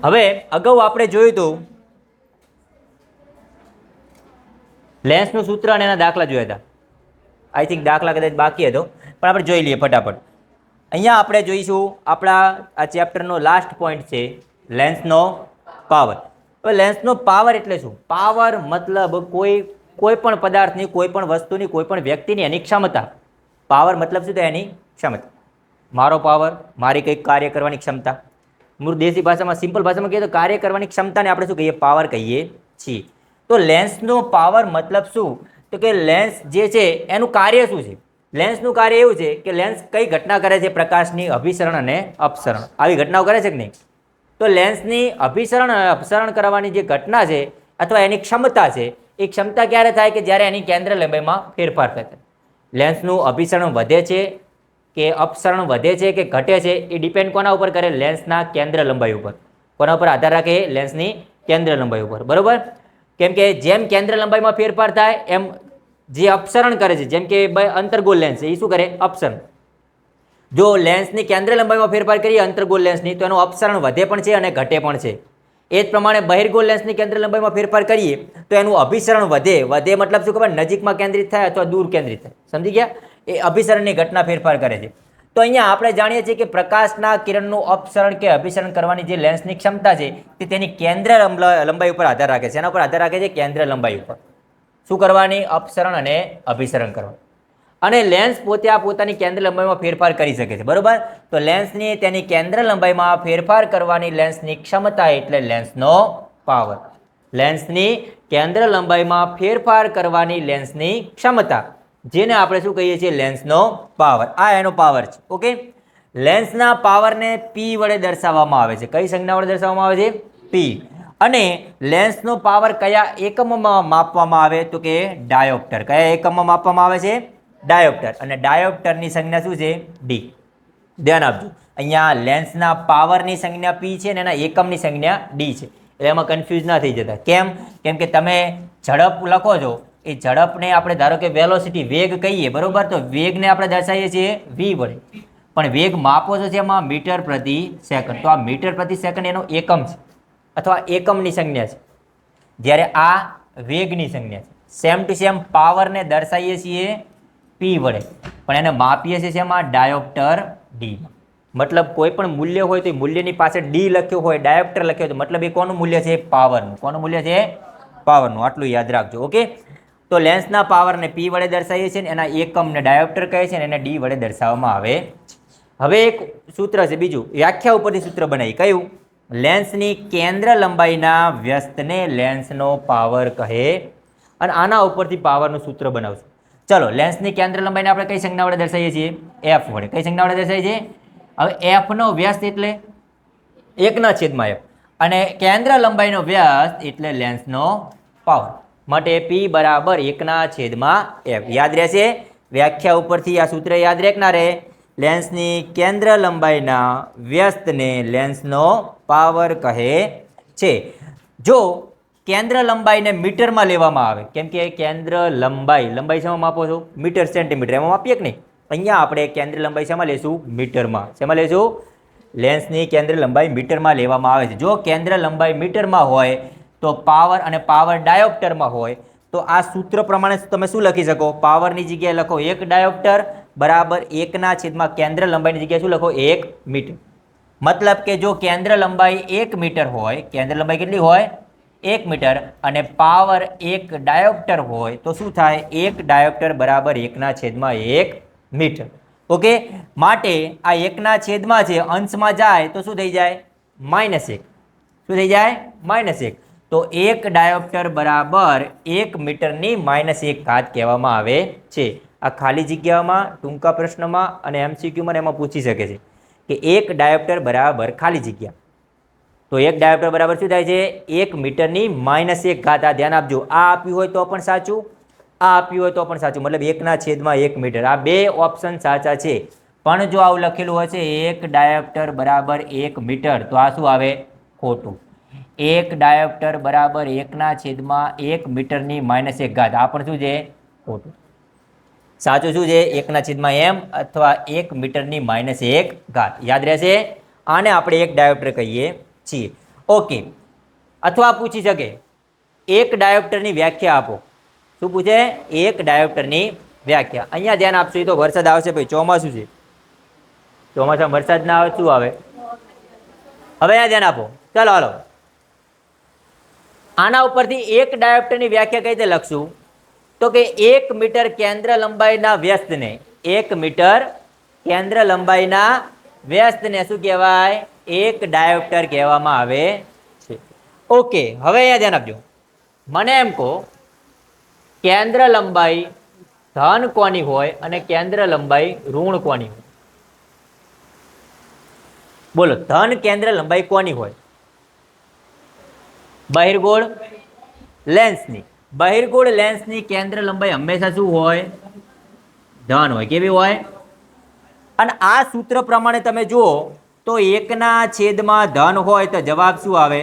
હવે અગાઉ આપણે જોયું હતું લેન્સનું સૂત્ર અને એના દાખલા જોયા હતા. આઈ થિંક દાખલા કદાચ બાકી હતો, પણ આપણે જોઈ લઈએ ફટાફટ. અહીંયા આપણે જોઈશું આપણા આ ચેપ્ટરનો લાસ્ટ પોઈન્ટ છે લેન્સનો પાવર. હવે લેન્સનો પાવર એટલે શું? પાવર મતલબ કોઈ પણ પદાર્થની, કોઈ પણ વસ્તુની, કોઈ પણ વ્યક્તિની એની ક્ષમતા. પાવર મતલબ શું થાય? એની ક્ષમતા. મારો પાવર, મારી કંઈક કાર્ય કરવાની ક્ષમતા. મૂળ દેશી ભાષામાં, સિમ્પલ ભાષામાં કહીએ તો કાર્ય કરવાની ક્ષમતાને આપણે શું કહીએ? પાવર કહીએ છીએ. તો લેન્સનો પાવર મતલબ શું? તો કે લેન્સ જે છે એનું કાર્ય શું છે? લેન્સનું કાર્ય એવું છે કે લેન્સ કઈ ઘટના કરે છે? પ્રકાશની અભિસરણ અને અપસરણ. આવી ઘટનાઓ કરે છે કે નહીં? તો લેન્સની અભિસરણ અને અપસરણ કરવાની જે ઘટના છે અથવા એની ક્ષમતા છે, એ ક્ષમતા ક્યારે થાય? કે જ્યારે એની કેન્દ્ર લંબાઈમાં ફેરફાર થાય છે. લેન્સનું અભિસરણ વધે છે કે અપસરણ વધે છે કે ઘટે છે, એ ડિપેન્ડ કોના ઉપર કરે? લેન્સના કેન્દ્ર લંબાઈ ઉપર. કોના ઉપર આધાર રાખે? લેન્સની કેન્દ્ર લંબાઈ ઉપર. બરોબર? કેમ કે જેમ કેન્દ્ર લંબાઈમાં ફેરફાર થાય એમ જે અપસરણ કરે છે, જેમ કે અંતર્ગોળ લેન્સ છે, એ શું કરે? અપસરણ. જો લેન્સની કેન્દ્ર લંબાઈમાં ફેરફાર કરીએ અંતર્ગોળ લેન્સની, તો એનું અપસરણ વધે પણ છે અને ઘટે પણ છે. એ જ પ્રમાણે બહિર્ગોળ લેન્સની કેન્દ્ર લંબાઈમાં ફેરફાર કરીએ તો એનું અભિસરણ વધે. વધે મતલબ શું ખબર? નજીકમાં કેન્દ્રિત થાય અથવા દૂર કેન્દ્રિત થાય. સમજી ગયા? એ અભિસરણની ઘટના ફેરફાર કરે છે. તો અહીંયા આપણે જાણીએ છીએ કે પ્રકાશના કિરણનું અપસરણ કે અભિસરણ કરવાની જે લેન્સની ક્ષમતા છે તે તેની કેન્દ્ર લંબાઈ ઉપર આધાર રાખે છે. એના ઉપર આધાર રાખે છે કેન્દ્ર લંબાઈ ઉપર. શું કરવાની? અપસરણ અને અભિસરણ કરવાની. અને લેન્સ પોતે આ પોતાની કેન્દ્ર લંબાઈમાં ફેરફાર કરી શકે છે. બરોબર? તો લેન્સની તેની કેન્દ્ર લંબાઈમાં ફેરફાર કરવાની લેન્સની ક્ષમતા એટલે લેન્સનો પાવર. લેન્સની કેન્દ્ર લંબાઈમાં ફેરફાર કરવાની લેન્સની ક્ષમતા, જેને આપણે શું કહીએ છીએ? લેન્સનો પાવર. આ એનો પાવર છે. ઓકે? લેન્સના પાવરને P વડે દર્શાવવામાં આવે છે. કઈ સંજ્ઞા વડે દર્શાવવામાં આવે છે? P. અને લેન્સનો પાવર કયા એકમમાં માપવામાં આવે? તો કે ડાયોપ્ટર. કયા એકમમાં માપવામાં આવે છે? ડાયોપ્ટર. અને ડાયોપ્ટરની સંજ્ઞા શું છે? D. ધ્યાન આપજો. અહીંયા લેન્સના પાવરની સંજ્ઞા P છે અને એના એકમની સંજ્ઞા D છે. એટલે એમાં કન્ફ્યુઝ ના થઈ જતા. કેમ? કેમ કે તમે ઝડપ લખો છો, એ ઝડપને આપણે ધારો કે વેલોસિટી, વેગ કહીએ. બરોબર? તો વેગને આપણે દર્શાવીએ છીએ V વડે. પણ વેગ માપો છો છે એમાં મીટર પ્રતિ સેકન્ડ. તો આ મીટર પ્રતિ સેકન્ડ એનો એકમ છે અથવા એકમની સંજ્ઞા છે, જ્યારે આ વેગની સંજ્ઞા છે. સેમ ટુ સેમ પાવરને દર્શાવીએ છીએ P વડે, પણ એને માપીએ છીએ એમાં ડાયોપ્ટર D. મતલબ કોઈ પણ મૂલ્ય હોય તો એ મૂલ્યની પાછળ D લખ્યો હોય, ડાયોપ્ટર લખ્યો હોય, તો મતલબ એ કોનું મૂલ્ય છે? પાવરનું. કોનું મૂલ્ય છે? પાવરનું. આટલું યાદ રાખજો. ઓકે? તો લેન્સના પાવરને P વડે દર્શાવીએ છીએ, એના એકમને ડાયોપ્ટર કહે છે અને એને D વડે દર્શાવવામાં આવે છે. હવે એક સૂત્ર છે બીજું, વ્યાખ્યા ઉપરથી સૂત્ર બનાવી. કયું? લેન્સની કેન્દ્ર લંબાઈના વ્યસ્તને લેન્સનો પાવર કહે. અને આના ઉપરથી પાવરનું સૂત્ર બનાવશું. ચલો, લેન્સની કેન્દ્ર લંબાઈને આપણે કઈ સંજ્ઞા વડે દર્શાવીએ છીએ? F વડે. કઈ સંજ્ઞા વડે દર્શાવીએ છીએ? હવે F નો વ્યસ્ત એટલે 1/F અને કેન્દ્ર લંબાઈનો વ્યસ્ત એટલે લેન્સનો પાવર. માટે P બરાબર 1/F. યાદ રહેશે? વ્યાખ્યા ઉપરથી આ સૂત્ર યાદ રાખનારે. લેન્સની કેન્દ્ર લંબાઈના વ્યસ્તને લેન્સનો પાવર કહે છે. જો કેન્દ્ર લંબાઈને મીટરમાં લેવામાં આવે, કેમ કે કેન્દ્ર લંબાઈ શેમાં માપો છો? મીટર, સેન્ટીમીટર, એમાં માપીએ કે નહીં? અહીંયા આપણે કેન્દ્ર લંબાઈ શેમાં લેશું? મીટરમાં. શેમાં લેશું? લેન્સની કેન્દ્ર લંબાઈ મીટરમાં લેવામાં આવે છે. જો કેન્દ્ર લંબાઈ મીટરમાં હોય તો પાવર અને પાવર ડાયોપ્ટરમાં હોય તો આ સૂત્ર પ્રમાણે તમે શું લખી શકો? પાવરની જગ્યાએ લખો 1 ડાયોપ્ટર બરાબર 1/, કેન્દ્ર લંબાઈની જગ્યાએ શું લખો? 1 મીટર. મતલબ કે જો કેન્દ્ર લંબાઈ 1 મીટર હોય, કેન્દ્ર લંબાઈ કેટલી હોય? 1 મીટર, અને પાવર 1 ડાયોપ્ટર હોય તો શું થાય? 1 ડાયોપ્ટર બરાબર 1/1 મીટર. ઓકે? માટે આ 1/, છે અંશમાં જાય તો શું થઈ જાય? -1. શું થઈ જાય? -1. તો 1 ડાયોપ્ટર બરાબર 1 મીટરની -1 ઘાત કહેવામાં આવે છે. આ ખાલી જગ્યામાં, ટૂંકા પ્રશ્નમાં અને MCQમાં એમાં પૂછી શકે છે કે 1 ડાયોપ્ટર બરાબર ખાલી જગ્યા. તો 1 ડાયોપ્ટર બરાબર શું થાય છે? 1 મીટરની -1 ઘાત. આ ધ્યાન આપજો. આ આપ્યું હોય તો પણ સાચું, આ આપ્યું હોય તો પણ સાચું. મતલબ 1/1 મીટર. આ બે ઓપ્શન સાચા છે. પણ જો આવું લખેલું હશે 1 ડાયોપ્ટર બરાબર 1 મીટર, તો આ શું આવે? ખોટું. 1 ડાયોપ્ટર બરાબર 1/1 મીટરની -1 ઘાત. આ પણ શું છે? ખોટું. સાચું શું છે? 1/m અથવા 1 મીટરની -1 ઘાત. યાદ રહેશે? આને આપણે એક ડાયોપ્ટર કહીએ છીએ. ઓકે, અથવા પૂછી શકે એક ડાયોપ્ટરની વ્યાખ્યા આપો. શું પૂછે? એક ડાયોપ્ટરની વ્યાખ્યા. અહીંયા ધ્યાન આપશો. એ તો વરસાદ આવશે ભાઈ, ચોમાસું છે, ચોમાસામાં વરસાદ ના આવે શું આવે? હવે અહીંયા ધ્યાન આપો. ચાલો હાલો, આના ઉપરથી એક ડાયોપ્ટરની વ્યાખ્યા કઈ રીતે લખશું? તો કે 1 મીટર કેન્દ્ર લંબાઈના વ્યસ્તને, 1 મીટર કેન્દ્ર લંબાઈના વ્યસ્તને શું કહેવાય? એક ડાયોપ્ટર કહેવામાં આવે છે. ઓકે, હવે અહીંયા ધ્યાન આપજો. મને એમ કહો કેન્દ્ર લંબાઈ ધન કોની હોય અને કેન્દ્ર લંબાઈ ઋણ કોની હોય? બોલો, ધન કેન્દ્ર લંબાઈ કોની હોય? બહિર્ગોળ લેન્સની. બહિર્ગોળ લેન્સની કેન્દ્ર લંબાઈ હંમેશા શું હોય? ધન હોય. કેવી હોય? અને આ સૂત્ર પ્રમાણે તમે જુઓ તો 1/ધન હોય તો જવાબ શું આવે?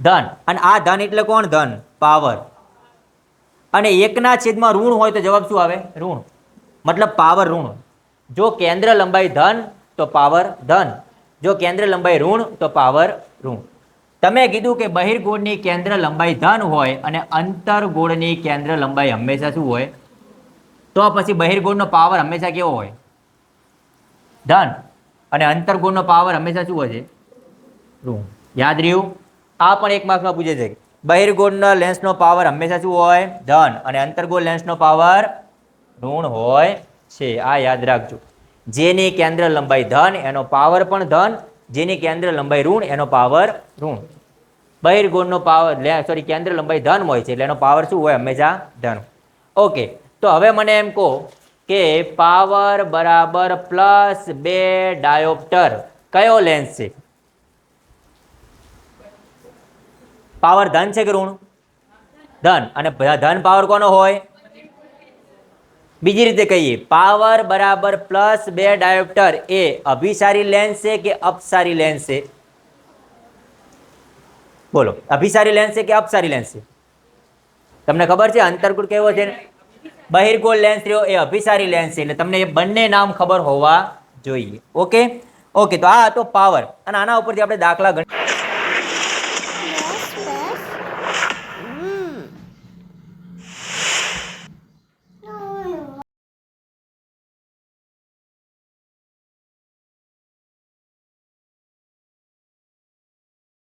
ધન. અને આ ધન એટલે કોણ? ધન, પાવર. અને 1/ઋણ હોય તો જવાબ શું આવે? ઋણ. મતલબ પાવર ઋણ. જો કેન્દ્ર લંબાઈ ધન તો પાવર ધન, જો કેન્દ્ર લંબાઈ ઋણ તો પાવર ઋણ. તમે કીધું કે બહિર્ગોળની કેન્દ્ર લંબાઈ ધન હોય અને અંતરગોળની કેન્દ્ર લંબાઈ હંમેશા શું હોય? તો પછી બહિર્ગોળનો પાવર હંમેશા કેવો હોય? ધન. અને અંતરગોળનો પાવર હંમેશા શું હોય છે? ઋણ. યાદ રહ્યું? આ પણ એક માર્કમાં પૂછે છે. બહિર્ગોળના લેન્સનો પાવર હંમેશા શું હોય? ધન. અને અંતર્ગોળ લેન્સનો પાવર ઋણ હોય છે. આ યાદ રાખજો. જેની કેન્દ્ર લંબાઈ ધન એનો પાવર પણ ધન, જેની કેન્દ્ર લંબાઈ ઋણ એનો પાવર ઋણ. બહિર્ગોળનો પાવર કેન્દ્ર લંબાઈ ધન હોય છે એટલે એનો પાવર શું હોય? હંમેશા ધન. ઓકે, તો હવે મને એમ કહો કે પાવર બરાબર +2 ડાયોપ્ટર કયો લેન્સ છે? પાવર ધન છે કે ઋણ? ધન. અને ધન પાવર કોનો હોય? બીજી રીતે કહીએ, પાવર બરાબર +2 ડાયોપ્ટર એ અભિસારી લેન્સ છે કે અપસારી લેન્સ છે? બોલો, અભિસારી લેન્સ છે કે અપસારી લેન્સ છે? તમને ખબર છે અંતર્ગોળ કેવો છે? બહિર્ગોળ લેન્સ રહ્યો એ અભિસારી લેન્સ છે. એટલે તમને એ બંને નામ ખબર હોવા જોઈએ. ઓકે ઓકે, તો આ હતો પાવર. અને આના ઉપરથી આપણે દાખલા ગણી.